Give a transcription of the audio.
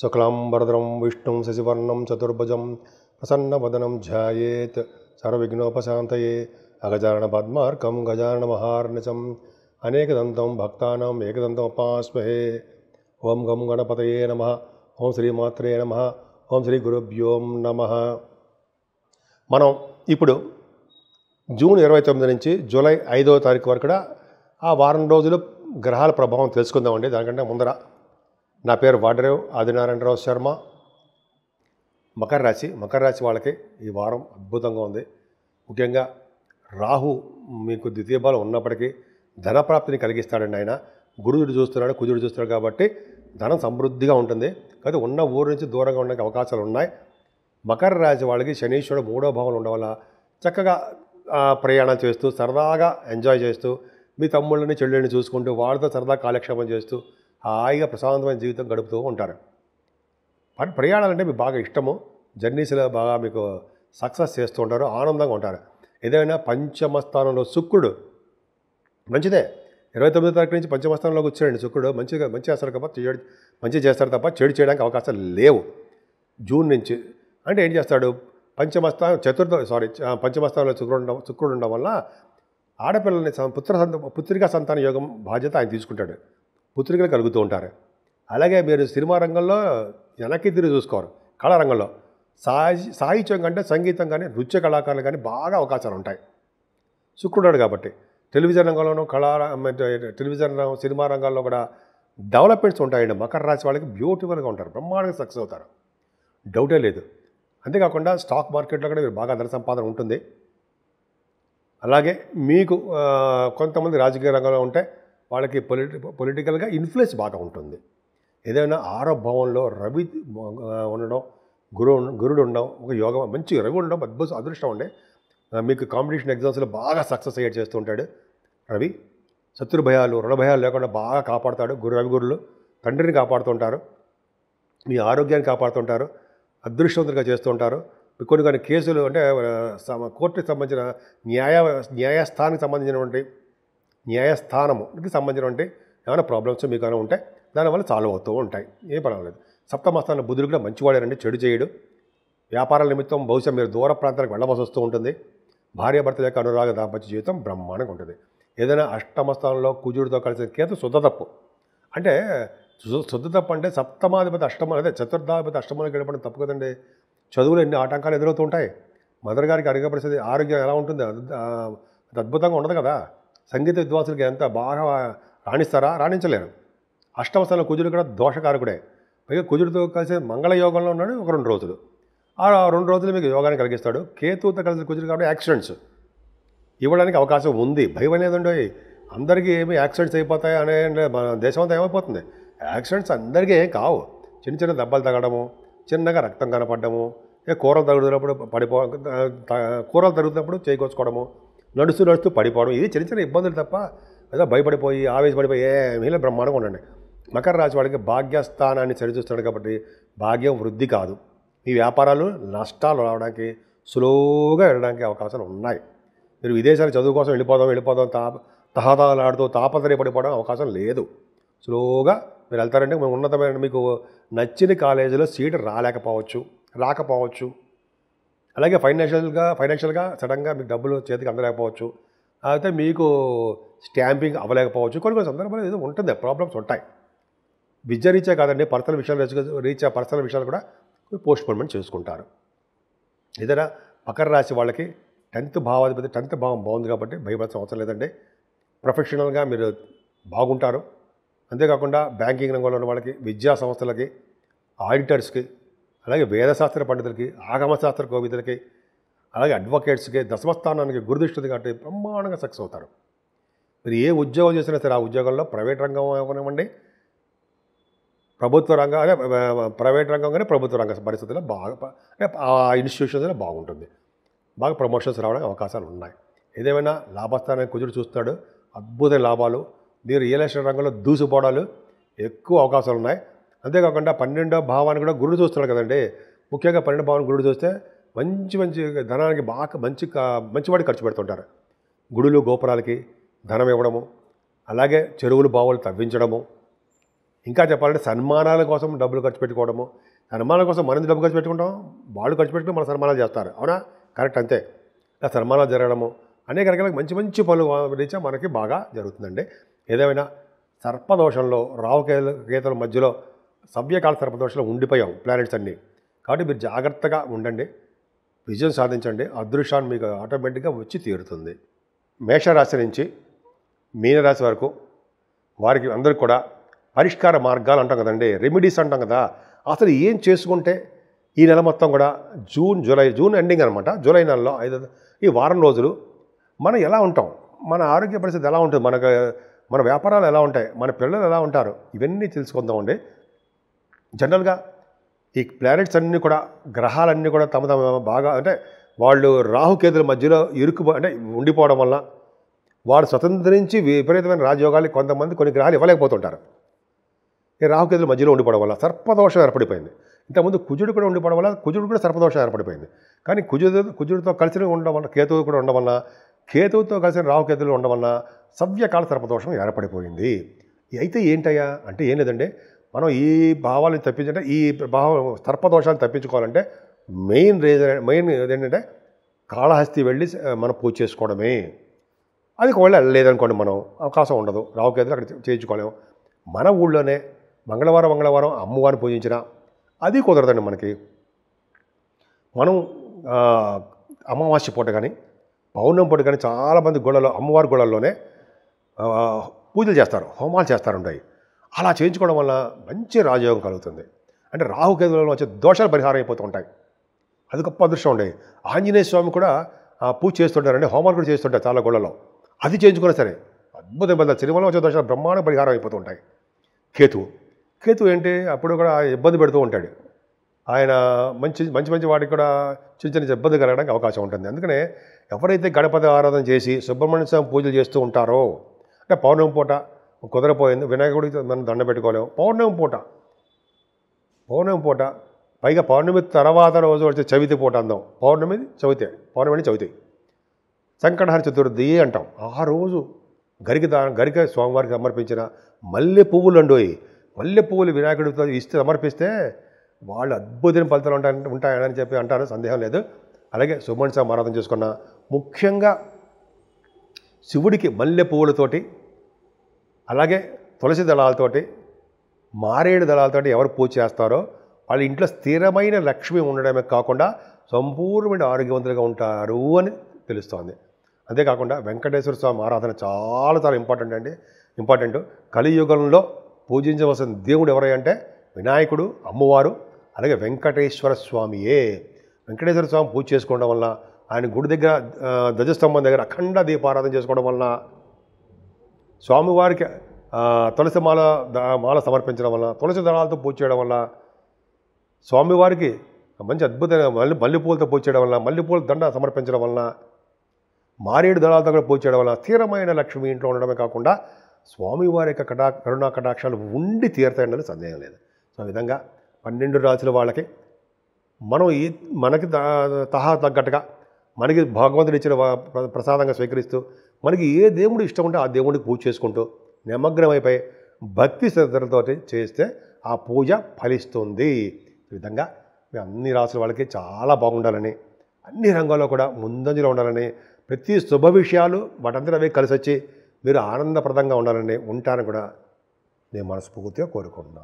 శుక్లాంబరధరం విష్ణుం శశివర్ణం చతుర్భుజం ప్రసన్నవదనం ధ్యాయేత్ సర్వవిఘ్నోపశాంతయే అగజానన పద్మార్కం గజానన మహార్నిశం అనేకదంతం భక్తానాం ఏకదంతం ఉపాస్మహే. ఓం గం గణపతయే నమః. ఓం శ్రీమాత్రే నమః. ఓం శ్రీ గురుభ్యోం నమః. మనం ఇప్పుడు జూన్ 29 నుంచి జూలై 5వ తారీఖు వరకు కూడా ఆ వారం రోజులు గ్రహాల ప్రభావం తెలుసుకుందామండి. దానికంటే ముందర నా పేరు వాడరేవ్ ఆదినారాయణరావు శర్మ. మకర రాశి వాళ్ళకి ఈ వారం అద్భుతంగా ఉంది. ముఖ్యంగా రాహు మీకు ద్వితీయ బలం ఉన్నప్పటికీ ధనప్రాప్తిని కలిగిస్తాడండి. ఆయన గురుడు చూస్తున్నాడు, కుజుడు చూస్తున్నాడు కాబట్టి ధనం సమృద్ధిగా ఉంటుంది. కాబట్టి ఉన్న ఊరు నుంచి దూరంగా ఉండడానికి అవకాశాలు ఉన్నాయి. మకర రాశి వాళ్ళకి శనీశ్వరుడు 3వ భావంలో ఉండడం వల్ల చక్కగా ప్రయాణం చేస్తూ సరదాగా ఎంజాయ్ చేస్తూ మీ తమ్ముళ్ళని చెల్లెళ్ళని చూసుకుంటూ వాళ్ళతో సరదా కాలక్షేపం చేస్తూ హాయిగా ప్రశాంతమైన జీవితం గడుపుతూ ఉంటారు. ప్రయాణాలంటే మీకు బాగా ఇష్టము. జర్నీస్లో బాగా మీకు సక్సెస్ చేస్తూ ఉంటారు, ఆనందంగా ఉంటారు. ఏదైనా పంచమ స్థానంలో శుక్రుడు మంచిదే. 29వ తారీఖు నుంచి పంచమ స్థానంలోకి వచ్చాడండి శుక్రుడు. మంచి చేస్తారు కాబట్టి మంచి చేస్తారు తప్ప చెడు చేయడానికి అవకాశాలు లేవు. జూన్ నుంచి అంటే ఏం చేస్తాడు, పంచమ స్థానంలో శుక్రుడు ఉండడం వల్ల ఆడపిల్లల్ని పుత్రికా సంతాన యోగం బాధ్యత ఆయన తీసుకుంటాడు. పుత్రికలు కలుగుతూ ఉంటారు. అలాగే మీరు సినిమా రంగంలో వెనక్కి తిరిగి చూసుకోరు. కళారంగంలో సాహిత్యం కంటే సంగీతం కానీ నృత్య కళాకారులు కానీ బాగా అవకాశాలు ఉంటాయి శుక్రుడు కాబట్టి. టెలివిజన్ రంగంలోనూ సినిమా రంగాల్లో కూడా డెవలప్మెంట్స్ ఉంటాయండి. మకర రాశి వాళ్ళకి బ్యూటిఫుల్గా ఉంటారు, బ్రహ్మాండంగా సక్సెస్ అవుతారు, డౌటే లేదు. అంతేకాకుండా స్టాక్ మార్కెట్లో కూడా మీరు బాగా ధన సంపాదన ఉంటుంది. అలాగే మీకు కొంతమంది రాజకీయ రంగంలో ఉంటే వాళ్ళకి పొలిటికల్గా ఇన్ఫ్లుయెన్స్ బాగా ఉంటుంది. ఏదైనా 6వ భావంలో రవి ఉండడం, గురుడు ఉండడం, ఒక యోగం మంచి రవి ఉండడం అదృష్టం ఉండే. మీకు కాంపిటీషన్ ఎగ్జామ్స్లో బాగా సక్సెస్ అయ్యేట్ చేస్తూ ఉంటాడు రవి. శత్రు భయాలు రుణ భయాలు లేకుండా బాగా కాపాడుతాడు. రవి గురులు తండ్రిని కాపాడుతుంటారు, మీ ఆరోగ్యాన్ని కాపాడుతుంటారు, అదృష్టవంతులుగా చేస్తూ ఉంటారు. కొన్ని కేసులు అంటే కోర్టుకి సంబంధించిన న్యాయస్థానంకి సంబంధించినటువంటి ఏమైనా ప్రాబ్లమ్స్ మీకు ఏమైనా ఉంటే దానివల్ల సాల్వ్ అవుతూ ఉంటాయి, ఏం పర్వాలేదు. సప్తమ స్థానంలో బుధుడు కూడా మంచివాడారండి, చెడు చేయడు. వ్యాపారాల నిమిత్తం బహుశా మీరు దూర ప్రాంతాలకు వెళ్ళవలసి వస్తూ ఉంటుంది. భార్యాభర్తల యొక్క అనురాగ దాంపత్య జీవితం బ్రహ్మాండంగా ఉంటుంది. ఏదైనా అష్టమ స్థానంలో కుజుడితో కలిసిన కేతు శుద్ధ తప్పు. అంటే శుద్ధ తప్పు అంటే సప్తమాధిపతి చతుర్థాధిపతి అష్టమానికి గడపడం తప్పు కదండి. చదువులో ఎన్ని ఆటంకాలు ఎదురవుతూ ఉంటాయి. మదర్ గారికి అరిగే పరిస్థితి, ఆరోగ్యం ఎలా ఉంటుంది, అద్భుతంగా ఉండదు కదా. సంగీత విద్వాంసులకి ఎంత బాగా రాణిస్తారా, రాణించలేరు. అష్టమ స్థానంలో కుజుడు కూడా దోషకారకుడే. పైగా కుజుడితో కలిసి మంగళయోగంలో ఉన్నాడు ఒక 2 రోజులు. ఆ 2 రోజులు మీకు యోగాన్ని కలిగిస్తాడు. కేతువుతో కలిసి కుజుడు కాబట్టి యాక్సిడెంట్స్ ఇవ్వడానికి అవకాశం ఉంది. భయం అనేదండి, అందరికీ ఏమి యాక్సిడెంట్స్ అయిపోతాయి అనే మన దేశం అంతా ఏమైపోతుంది. యాక్సిడెంట్స్ అందరికీ ఏం కావు. చిన్న చిన్న దెబ్బలు తగ్గడము, చిన్నగా రక్తం కనపడము, కూరలు తరుగుతున్నప్పుడు చేకొచ్చుకోవడము, నడుస్తూ పడిపోవడం, ఇది చిన్న చిన్న ఇబ్బందులు తప్ప ఏదో భయపడిపోయి ఆవేశపడిపోయి ఏమీ బ్రహ్మాండంగా ఉండండి. మకర రాశి వాడికి భాగ్యస్థానాన్ని సరిచూస్తాడు కాబట్టి భాగ్యం వృద్ధి కాదు. మీ వ్యాపారాలు నష్టాలు రావడానికి స్లోగా వెళ్ళడానికి అవకాశాలు ఉన్నాయి. మీరు విదేశాలు చదువు కోసం వెళ్ళిపోదాం తహతాలాడుతూ తాపత్రయపడిపోవడం అవకాశం లేదు. స్లోగా మీరు వెళ్తారంటే ఉన్నతమైన మీకు నచ్చిన కాలేజీలో సీటు రాకపోవచ్చు. అలాగే ఫైనాన్షియల్గా సడన్గా మీకు డబ్బులు చేతికి అందలేకపోవచ్చు. అయితే మీకు స్టాంపింగ్ అవ్వలేకపోవచ్చు. కొన్ని సందర్భాలు ఏదో ఉంటుంది, ప్రాబ్లమ్స్ ఉంటాయి. విద్య రీత్యా కాదండి, పర్సనల్ విషయాలు కూడా పోస్ట్పోన్మెంట్ చేసుకుంటారు. ఏదైనా మకర రాశి వాళ్ళకి 10th భావం బాగుంది కాబట్టి భయపడాల్సిన అవసరం లేదండి. ప్రొఫెషనల్గా మీరు బాగుంటారు. అంతేకాకుండా బ్యాంకింగ్ రంగంలో ఉన్న వాళ్ళకి, విద్యా సంస్థలకి, ఆడిటర్స్కి, అలాగే వేదశాస్త్ర పండితులకి, ఆగమశాస్త్ర కోవిదులకి, అలాగే అడ్వకేట్స్కి దశమస్థానానికి గురుదృష్టి కాబట్టి బ్రహ్మాండంగా సక్సెస్ అవుతారు. మీరు ఏ ఉద్యోగం చేసినా సరే ఆ ఉద్యోగంలో ప్రైవేట్ రంగం ఇవ్వనివ్వండి, ప్రైవేట్ రంగం కానీ ప్రభుత్వ రంగ పరిస్థితుల్లో బాగా ఆ ఇన్స్టిట్యూషన్స్లో బాగుంటుంది. బాగా ప్రమోషన్స్ రావడానికి అవకాశాలు ఉన్నాయి. ఏదేమైనా లాభస్థానాన్ని కుజుడు చూస్తాడు, అద్భుతమైన లాభాలు. మీరు రియల్ ఎస్టేట్ రంగంలో దూసుపోవడాలు ఎక్కువ అవకాశాలు ఉన్నాయి. అంతేకాకుండా 12వ భావాన్ని కూడా గురుడు చూస్తున్నాడు కదండి. ముఖ్యంగా 12వ భావాన్ని గురుడు చూస్తే మంచి ధనానికి బాగా మంచివాడి ఖర్చు పెడుతుంటారు. గుడులు గోపురాలకి ధనం ఇవ్వడము, అలాగే చెరువులు బావులు తవ్వించడము, ఇంకా చెప్పాలంటే సన్మానాల కోసం డబ్బులు ఖర్చు పెట్టుకోవడము, సన్మానాల కోసం మనం డబ్బు ఖర్చు పెట్టుకుంటాం, వాళ్ళు ఖర్చు పెట్టుకుని మన సన్మానాలు చేస్తారు. అవునా? కరెక్ట్, అంతే. ఇలా సన్మానాలు జరగడము అనేక రకాల మంచి మంచి పనులు రీత్యా మనకి బాగా జరుగుతుందండి. ఏదేమైనా సర్పదోషంలో రాహుకేతుల మధ్యలో సవ్యకాల సర్పదోషంలో ఉండిపోయాం ప్లానెట్స్ అన్నీ. కాబట్టి మీరు జాగ్రత్తగా ఉండండి, విజయం సాధించండి, అదృష్టాన్ని మీకు ఆటోమేటిక్గా వచ్చి తీరుతుంది. మేషరాశి నుంచి మీనరాశి వరకు వారికి అందరికీ కూడా పరిష్కార మార్గాలు అంటాం కదండి, రెమెడీస్ అంటాం కదా. అసలు ఏం చేసుకుంటే ఈ నెల మొత్తం కూడా జూన్ ఎండింగ్ అనమాట, జూలై నెలలో ఈ వారం రోజులు మనం ఎలా ఉంటాం, మన ఆరోగ్య పరిస్థితి ఎలా ఉంటుంది, మన వ్యాపారాలు ఎలా ఉంటాయి, మన పిల్లలు ఎలా ఉంటారు, ఇవన్నీ తెలుసుకుందామండి. జనరల్గా ఈ ప్లానెట్స్ అన్నీ కూడా, గ్రహాలన్నీ కూడా తమ బాగా అంటే వాళ్ళు రాహుకేతుల మధ్యలో అంటే ఉండిపోవడం వల్ల వారు స్వతంత్రించి విపరీతమైన రాజయోగాలు కొంతమంది కొన్ని గ్రహాలు ఇవ్వలేకపోతుంటారు. ఈ రాహుకేతుల మధ్యలో ఉండిపోవడం వల్ల సర్పదోషం ఏర్పడిపోయింది. ఇంతకుముందు కుజుడు కూడా ఉండిపోవడం వల్ల కుజుడు కూడా సర్పదోషం ఏర్పడిపోయింది. కానీ కుజుడితో కలిసి ఉండడం వల్ల, కేతువు కూడా ఉండడం వల్ల, కేతువుతో కలిసిన రాహుకేతువులు ఉండడం వల్ల సవ్యకాల సర్పదోషం ఏర్పడిపోయింది. అయితే ఏంటయ్యా అంటే ఏం లేదండి, మనం ఈ భావాలను తప్పించంటే, ఈ సర్పదోషాలు తప్పించుకోవాలంటే మెయిన్ ఏంటంటే కాళహస్తి వెళ్ళి మనం పూజ చేసుకోవడమే. అది ఒకవేళ లేదనుకోండి, మనం అవకాశం ఉండదు, రాహుకేతులు అక్కడ చేయించుకోలేము. మన ఊళ్ళోనే మంగళవారం అమ్మవారిని పూజించినా అది కుదరదండి మనకి. మనం అమావాస్య పూట కానీ పౌర్ణమి పూట కానీ చాలామంది అమ్మవారి గుళ్ళల్లోనే పూజలు చేస్తారు, హోమాలు చేస్తారుంటాయి. అలా చేయించుకోవడం వల్ల మంచి రాజయోగం కలుగుతుంది. అంటే రాహుకేతులలో వచ్చే దోషాలు పరిహారం అయిపోతూ ఉంటాయి. అది గొప్ప అదృష్టం ఉండే. ఆంజనేయ స్వామి కూడా పూజ చేస్తుంటారండి, హోమాలు కూడా చేస్తుంటారు చాలా గుళ్ళలో. అది చేయించుకున్నా సరే అద్భుతం పెద్ద సినిమాలో వచ్చే దోషాలు బ్రహ్మాండ పరిహారం అయిపోతూ ఉంటాయి. కేతు ఏంటి, అప్పుడు కూడా ఇబ్బంది పెడుతూ ఉంటాడు. ఆయన మంచి వాటికి కూడా చిన్న ఇబ్బంది కలగడానికి అవకాశం ఉంటుంది. అందుకనే ఎవరైతే గణపతి ఆరాధన చేసి సుబ్రహ్మణ్య స్వామి పూజలు చేస్తూ ఉంటారో, అంటే పౌర్ణమి పూట కుదరపోయింది, వినాయకుడికి మనం దండ పెట్టుకోలేము, పౌర్ణమి పూట పైగా పౌర్ణమి తర్వాత రోజు వచ్చే చవితి పూట అందాం. పౌర్ణమి చవితి సంకటహర చతుర్థి అంటాం. ఆ రోజు గరిక స్వామివారికి సమర్పించిన మల్లె పువ్వులు వినాయకుడితో సమర్పిస్తే వాళ్ళు అద్భుతమైన ఫలితాలు ఉంటాయని చెప్పి అంటారు, సందేహం లేదు. అలాగే సుబ్రహ్మణ్య స్వామి ఆరాధన చేసుకున్న, ముఖ్యంగా శివుడికి మల్లె పువ్వులతోటి, అలాగే తులసి దళాలతోటి, మారేడు దళాలతోటి ఎవరు పూజ చేస్తారో వాళ్ళ ఇంట్లో స్థిరమైన లక్ష్మి ఉండడమే కాకుండా సంపూర్ణమైన ఆరోగ్యవంతులుగా ఉంటారు అని తెలుస్తోంది. అంతేకాకుండా వెంకటేశ్వర స్వామి ఆరాధన చాలా ఇంపార్టెంట్. కలియుగంలో పూజించవలసిన దేవుడు ఎవరంటే వినాయకుడు, అమ్మవారు, అలాగే వెంకటేశ్వర స్వామియే. వెంకటేశ్వర స్వామి పూజ చేసుకోవడం వల్ల, ఆయన గుడి దగ్గర ధ్వజస్తంభం దగ్గర అఖండ దీపారాధన చేసుకోవడం వల్ల, స్వామివారికి తులసి మాల సమర్పించడం వల్ల, తులసి దళాలతో పూజ చేయడం వల్ల, స్వామివారికి మంచి అద్భుతమైన మల్లెపూలతో పూజ చేయడం వల్ల, మల్లెపూల దండ సమర్పించడం వల్ల, మారేడు దళాలతో కూడా పూజ చేయడం వల్ల స్థిరమైన లక్ష్మి ఇంట్లో ఉండడమే కాకుండా స్వామివారి యొక్క కరుణా కటాక్షాలు ఉండి తీరుతాయని సందేహం లేదు. సో ఆ విధంగా 12 రాశుల వాళ్ళకి మనకి తగ్గట్టుగా మనకి భగవంతుడు ఇచ్చిన ప్రసాదంగా స్వీకరిస్తూ, మనకి ఏ దేవుడు ఇష్టం ఉంటే ఆ దేవుడికి పూజ చేసుకుంటూ నిమగ్నమైపోయి భక్తి శ్రద్ధలతో చేస్తే ఆ పూజ ఫలిస్తుంది. ఈ విధంగా అన్ని రాసుల వాళ్ళకి చాలా బాగుండాలని, అన్ని రంగాల్లో కూడా ముందంజలో ఉండాలని, ప్రతి శుభ విషయాలు వాటంతా అవే కలిసి వచ్చి మీరు ఆనందప్రదంగా ఉండాలని ఉంటారని కూడా నేను మనస్ఫూర్తిగా కోరుకుంటున్నాను.